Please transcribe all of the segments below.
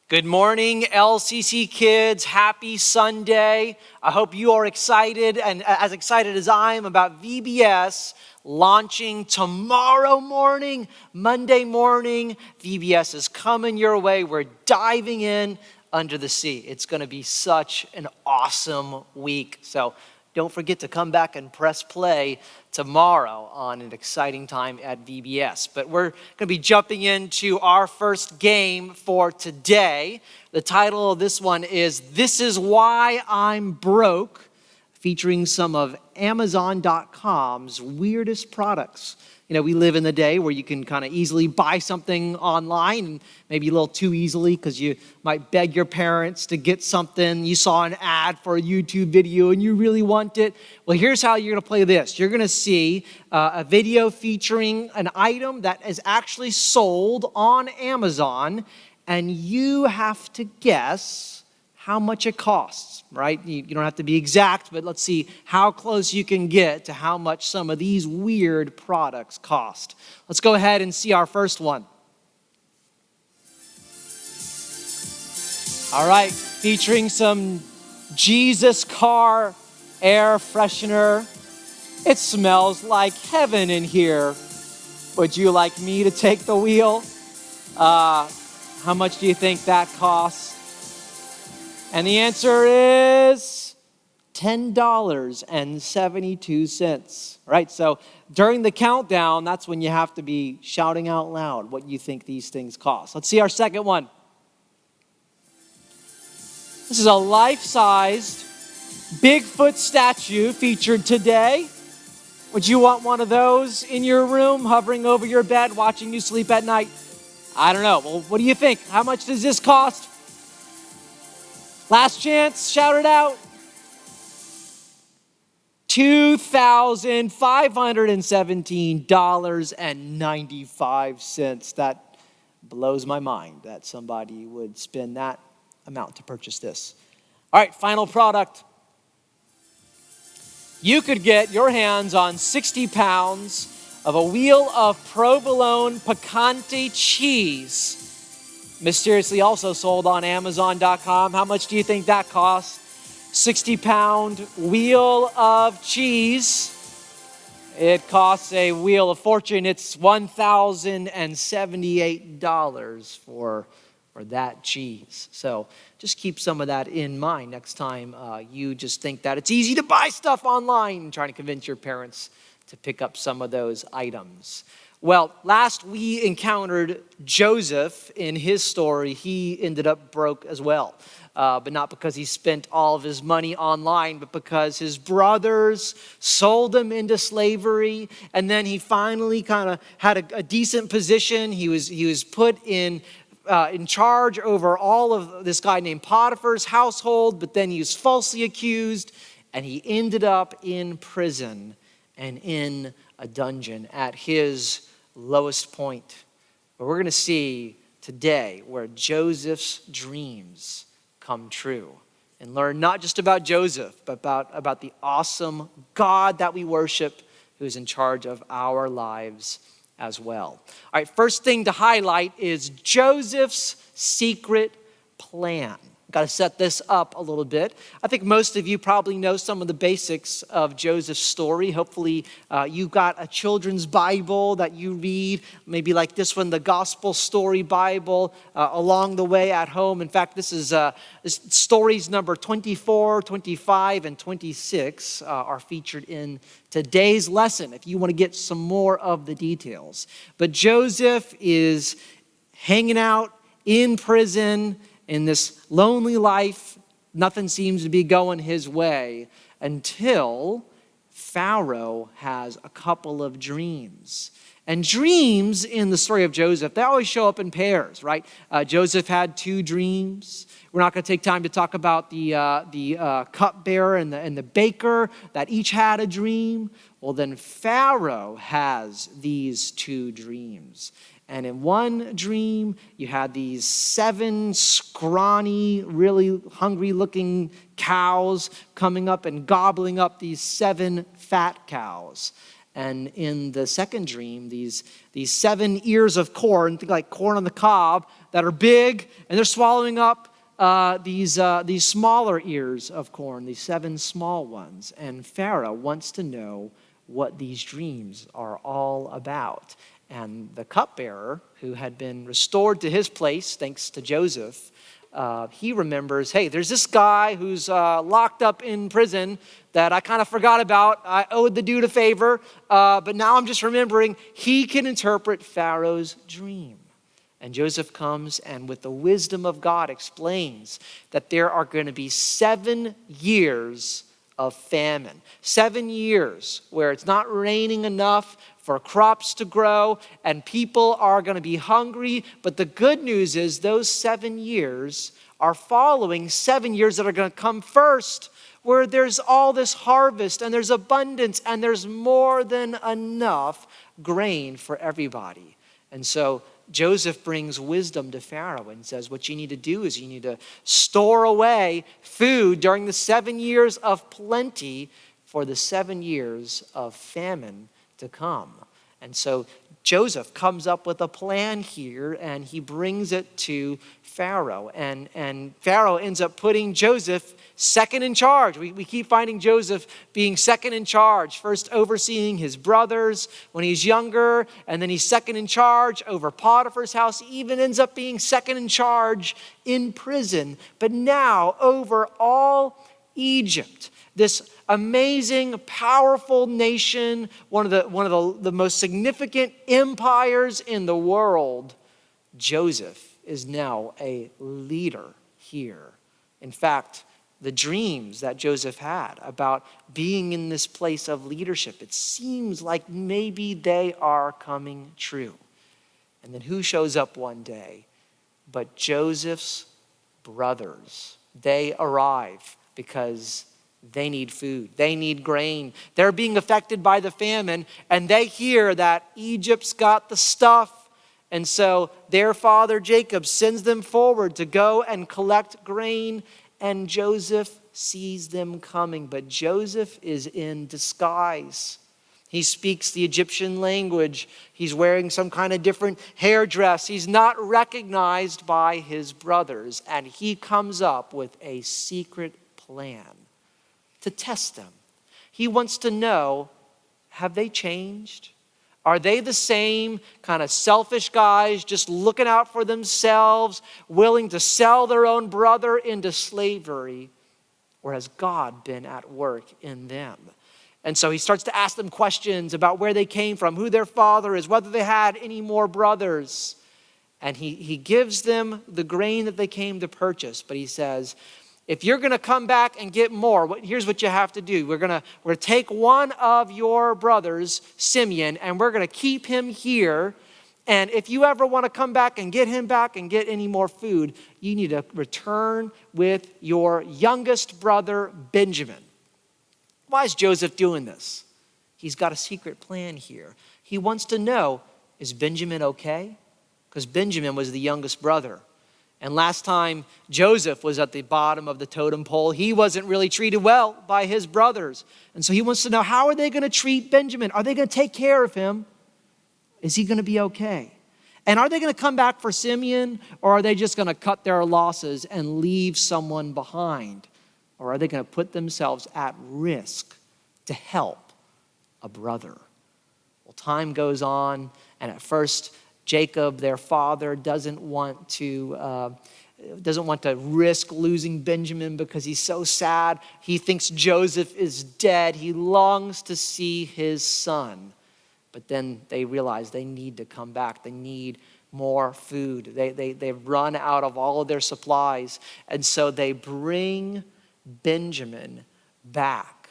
Good morning, LCC kids. Happy Sunday. I hope you are excited and as excited as I am about VBS launching tomorrow morning, Monday morning. VBS is coming your way. We're diving in under the sea. It's going to be such an awesome week. So don't forget to come back and press play tomorrow on an exciting time at VBS. But we're going to be jumping into our first game for today. The title of this one is This Is Why I'm Broke, featuring some of Amazon.com's weirdest products. You know, we live in the day where you can kind of easily buy something online, and maybe a little too easily because you might beg your parents to get something. You saw an ad for a YouTube video and you really want it. Well, here's how you're going to play this. You're going to see a video featuring an item that is actually sold on Amazon, and you have to guess how much it costs, right? You don't have to be exact, but let's see how close you can get to how much some of these weird products cost. Let's go ahead and see our first one. All right, featuring some Jesus car air freshener. It smells like heaven in here. Would you like me to take the wheel? How much do you think that costs? And the answer is $10.72, right? So during the countdown, that's when you have to be shouting out loud what you think these things cost. Let's see our second one. This is a life-sized Bigfoot statue featured today. Would you want one of those in your room, hovering over your bed, watching you sleep at night? I don't know. Well, what do you think? How much does this cost? Last chance, shout it out. $2,517.95. That blows my mind that somebody would spend that amount to purchase this. All right, final product. You could get your hands on 60 pounds of a wheel of provolone picante cheese, mysteriously also sold on Amazon.com. How much do you think that costs? 60-pound wheel of cheese. It costs a wheel of fortune. It's $1,078 for that cheese. So just keep some of that in mind next time you just think that it's easy to buy stuff online and trying to convince your parents to pick up some of those items. Well, last we encountered Joseph in his story. He ended up broke as well, but not because he spent all of his money online, but because his brothers sold him into slavery, and then he finally kind of had a decent position. He was put in charge over all of this guy named Potiphar's household, but then he was falsely accused, and he ended up in prison and in a dungeon at his lowest point. But we're going to see today where Joseph's dreams come true and learn not just about Joseph, but about the awesome God that we worship, who is in charge of our lives as well. All right, first thing to highlight is Joseph's secret plan. Got to set this up a little bit. I think most of you probably know some of the basics of Joseph's story. Hopefully you got a children's Bible that you read, maybe like this one, the Gospel Story Bible, along the way at home. In fact, this stories number 24, 25, and 26 are featured in today's lesson if you want to get some more of the details. But Joseph is hanging out in prison in this lonely life. Nothing seems to be going his way until Pharaoh has a couple of dreams. And dreams in the story of Joseph, they always show up in pairs, right? Joseph had two dreams. We're not going to take time to talk about the cupbearer and the baker that each had a dream. Well, then Pharaoh has these two dreams. And in one dream, you had these 7 scrawny, really hungry-looking cows coming up and gobbling up these 7 fat cows. And in the second dream, these 7 ears of corn, think like corn on the cob, that are big, and they're swallowing up these smaller ears of corn, these 7 small ones. And Pharaoh wants to know what these dreams are all about. And the cupbearer, who had been restored to his place thanks to Joseph, he remembers, hey, there's this guy who's locked up in prison that I kind of forgot about. I owed the dude a favor, but now I'm just remembering he can interpret Pharaoh's dream. And Joseph comes and with the wisdom of God explains that there are going to be 7 years of famine. 7 years where it's not raining enough for crops to grow and people are going to be hungry. But the good news is those 7 years are following 7 years that are going to come first, where there's all this harvest and there's abundance and there's more than enough grain for everybody. And so Joseph brings wisdom to Pharaoh and says, what you need to do is you need to store away food during the 7 years of plenty for the 7 years of famine to come. And so Joseph comes up with a plan here and he brings it to Pharaoh. And Pharaoh ends up putting Joseph second in charge. We keep finding Joseph being second in charge, first overseeing his brothers when he's younger, and then he's second in charge over Potiphar's house. He even ends up being second in charge in prison, but now over all Egypt. This amazing, powerful nation, one of the most significant empires in the world, Joseph is now a leader here. In fact, the dreams that Joseph had about being in this place of leadership, it seems like maybe they are coming true. And then who shows up one day? But Joseph's brothers. They arrive because they need food. They need grain. They're being affected by the famine, and they hear that Egypt's got the stuff. And so their father Jacob sends them forward to go and collect grain, and Joseph sees them coming. But Joseph is in disguise. He speaks the Egyptian language. He's wearing some kind of different hairdress. He's not recognized by his brothers, and he comes up with a secret plan to test them. He wants to know, have they changed? Are they the same kind of selfish guys just looking out for themselves, willing to sell their own brother into slavery? Or has God been at work in them? And so he starts to ask them questions about where they came from, who their father is, whether they had any more brothers. And he gives them the grain that they came to purchase. But he says, if you're going to come back and get more, here's what you have to do. We're going to take one of your brothers, Simeon, and we're going to keep him here. And if you ever want to come back and get him back and get any more food, you need to return with your youngest brother, Benjamin. Why is Joseph doing this? He's got a secret plan here. He wants to know, is Benjamin okay? Because Benjamin was the youngest brother. And last time Joseph was at the bottom of the totem pole, he wasn't really treated well by his brothers. And so he wants to know, how are they going to treat Benjamin? Are they going to take care of him? Is he going to be okay? And are they going to come back for Simeon, or are they just going to cut their losses and leave someone behind? Or are they going to put themselves at risk to help a brother? Well, time goes on, and at first Jacob, their father, doesn't want to risk losing Benjamin because he's so sad. He thinks Joseph is dead. He longs to see his son. But then they realize they need to come back. They need more food. They've run out of all of their supplies. And so they bring Benjamin back.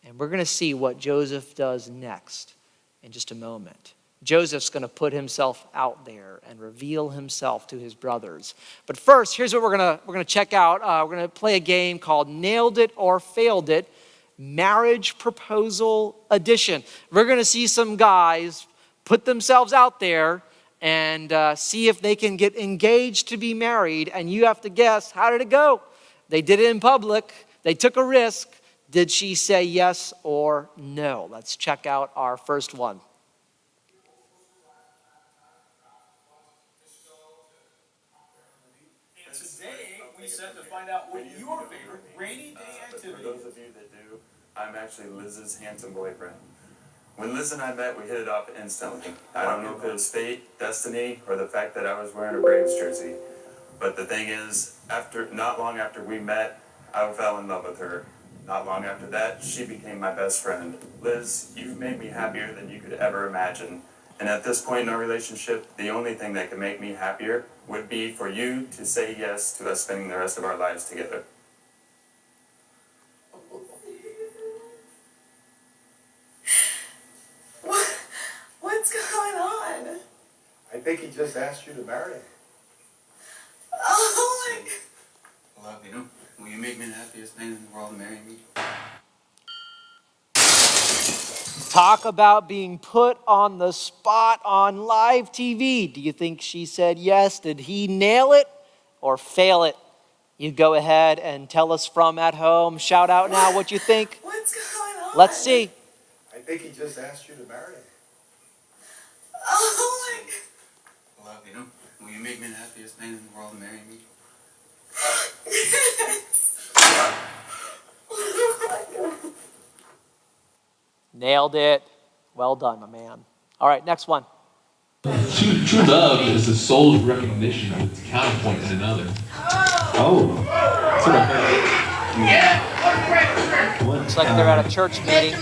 And we're going to see what Joseph does next in just a moment. Joseph's going to put himself out there and reveal himself to his brothers. But first, here's what we're going to check out. We're going to play a game called Nailed It or Failed It, Marriage Proposal Edition. We're going to see some guys put themselves out there and see if they can get engaged to be married. And you have to guess, how did it go? They did it in public. They took a risk. Did she say yes or no? Let's check out our first one. Today, we set to find out what your favorite rainy day activity For those of you that do, I'm actually Liz's handsome boyfriend. When Liz and I met, we hit it off instantly. I don't know if it was fate, destiny, or the fact that I was wearing a Braves jersey. But the thing is, not long after we met, I fell in love with her. Not long after that, she became my best friend. Liz, you've made me happier than you could ever imagine. And at this point in our relationship, the only thing that could make me happier would be for you to say yes to us spending the rest of our lives together. What's going on? I think he just asked you to marry him. Oh my God. Love you. Will you make me the happiest man in the world and marry me? Talk about being put on the spot on live TV. Do you think she said yes? Did he nail it or fail it? You go ahead and tell us from at home. Shout out now what you think. What's going on? Let's see. I think he just asked you to marry him. Oh my God. Love you. Will you make me the happiest man in the world and marry me? Yes. Oh my God. Nailed it. Well done, my man. All right, next one. True love is the soul's recognition of its counterpoint in another. Oh. That's what I heard. Looks like they're at a church meeting.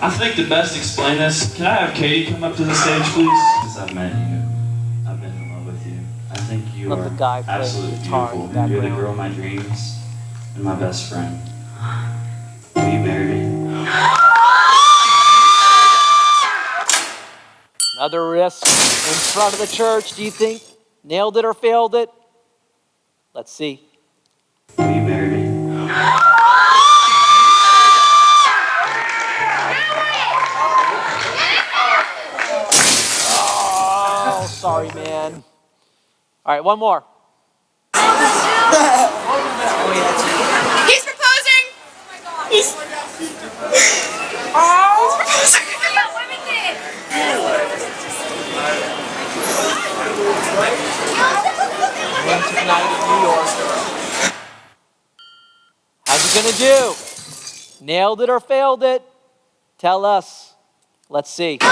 I think to best explain this, can I have Katie come up to the stage, please? Since I've met you, I've been in love with you. I think you Let are the guy play absolutely guitar in the beautiful. You're the background. girl of my dreams and my best friend. Will you marry me? Another risk in front of the church. Do you think nailed it or failed it? Let's see. Will you marry me? Oh, sorry, man. All right, one more. He's proposing. He's proposing. Romantic night in New York. How's he gonna do? Nailed it or failed it? Tell us. Let's see. Don't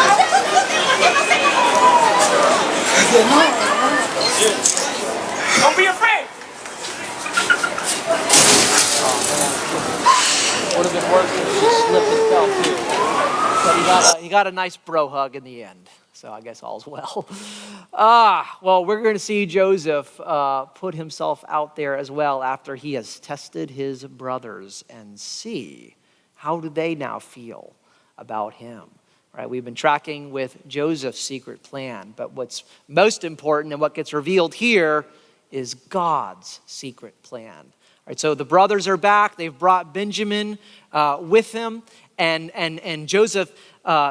be afraid. Would have been worse if he slipped and fell too. But he got a nice bro hug in the end. So I guess all's well. Well, we're going to see Joseph put himself out there as well after he has tested his brothers and see how do they now feel about him. Right? We've been tracking with Joseph's secret plan, but what's most important and what gets revealed here is God's secret plan. All right, so the brothers are back. They've brought Benjamin with them, and Joseph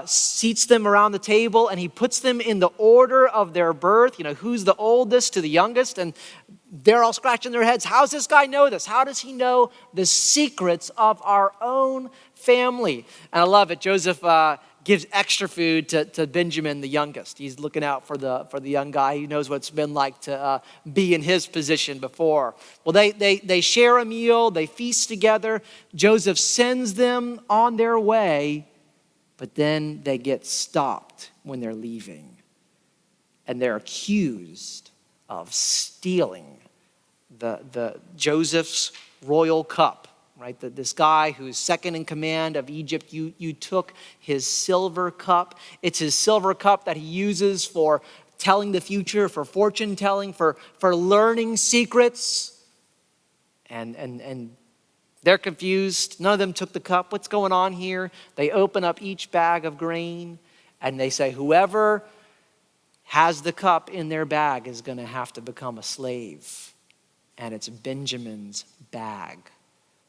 seats them around the table, and he puts them in the order of their birth. You know, who's the oldest to the youngest, and they're all scratching their heads. How does this guy know this? How does he know the secrets of our own family? And I love it. Joseph gives extra food to Benjamin, the youngest. He's looking out for the young guy. He knows what it's been like to be in his position before. Well, they share a meal. They feast together. Joseph sends them on their way, but then they get stopped when they're leaving. And they're accused of stealing the Joseph's royal cup. Right, this guy who's second in command of Egypt, you took his silver cup. It's his silver cup that he uses for telling the future, for fortune telling, for learning secrets. And they're confused. None of them took the cup. What's going on here? They open up each bag of grain and they say, whoever has the cup in their bag is going to have to become a slave. And it's Benjamin's bag.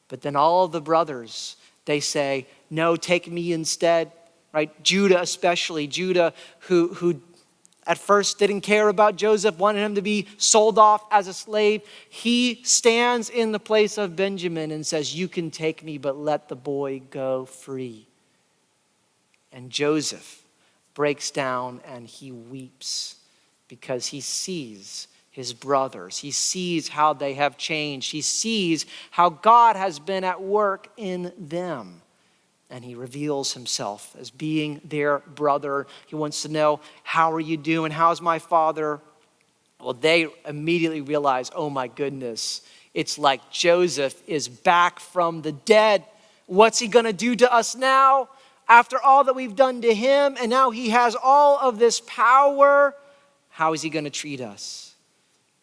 But then all of the brothers, they say, no, take me instead, right? Judah especially, Judah who at first didn't care about Joseph, wanted him to be sold off as a slave. He stands in the place of Benjamin and says, you can take me, but let the boy go free. And Joseph breaks down and he weeps because he sees his brothers. He sees how they have changed. He sees how God has been at work in them. And he reveals himself as being their brother. He wants to know, how are you doing? How's my father? Well, they immediately realize, oh my goodness, it's like Joseph is back from the dead. What's he going to do to us now? After all that we've done to him, and now he has all of this power, how is he going to treat us?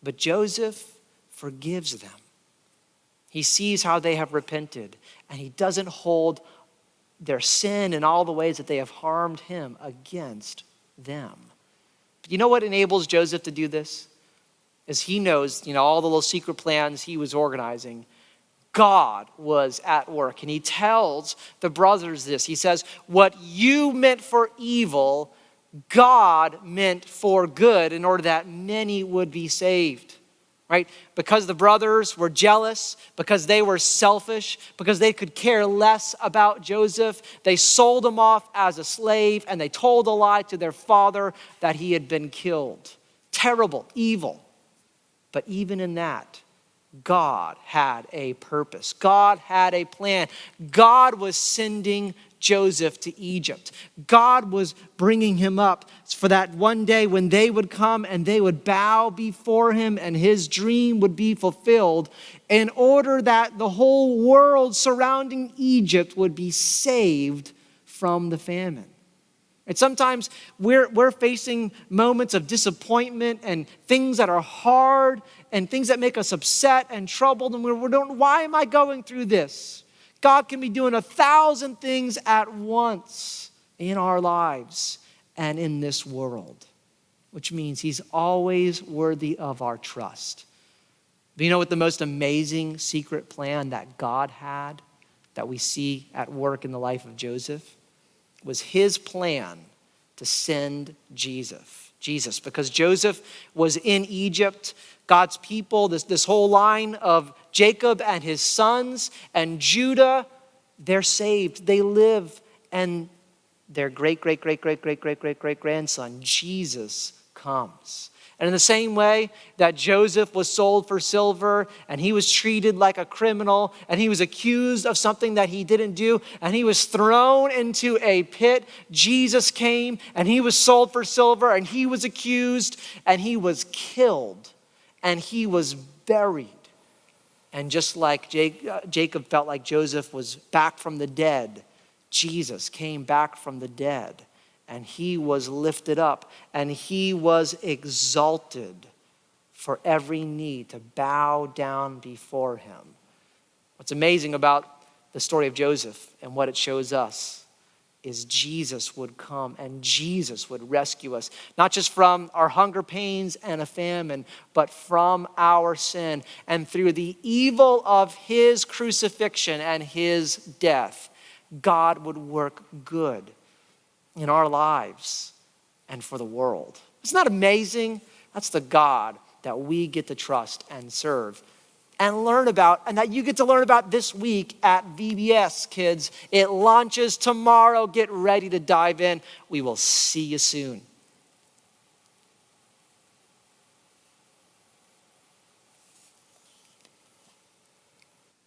But Joseph forgives them. He sees how they have repented, and he doesn't hold their sin and all the ways that they have harmed him against them. But you know what enables Joseph to do this? Is he knows, all the little secret plans he was organizing. God was at work. And he tells the brothers this. He says, what you meant for evil, God meant for good in order that many would be saved. Right? Because the brothers were jealous, because they were selfish, because they could care less about Joseph, they sold him off as a slave and they told a lie to their father that he had been killed. Terrible, evil. But even in that, God had a purpose. God had a plan. God was sending Joseph to Egypt. God was bringing him up for that one day when they would come and they would bow before him and his dream would be fulfilled in order that the whole world surrounding Egypt would be saved from the famine. And sometimes we're facing moments of disappointment and things that are hard and things that make us upset and troubled. And we don't, why am I going through this? God can be doing 1,000 things at once in our lives and in this world, which means he's always worthy of our trust. But you know what the most amazing secret plan that God had that we see at work in the life of Joseph was his plan to send Jesus, because Joseph was in Egypt, God's people, this whole line of Jacob and his sons and Judah, they're saved, they live, and their great-grandson, Jesus, comes. And in the same way that Joseph was sold for silver and he was treated like a criminal and he was accused of something that he didn't do and he was thrown into a pit, Jesus came and he was sold for silver and he was accused and he was killed and he was buried. And just like Jacob felt like Joseph was back from the dead, Jesus came back from the dead. And he was lifted up and he was exalted for every knee to bow down before him. What's amazing about the story of Joseph and what it shows us is Jesus would come and Jesus would rescue us, not just from our hunger pains and a famine, but from our sin. And through the evil of his crucifixion and his death, God would work good in our lives and for the world. It's not amazing? That's the God that we get to trust and serve and learn about, and that you get to learn about this week at VBS, kids. It launches tomorrow. Get ready to dive in. We will see you soon.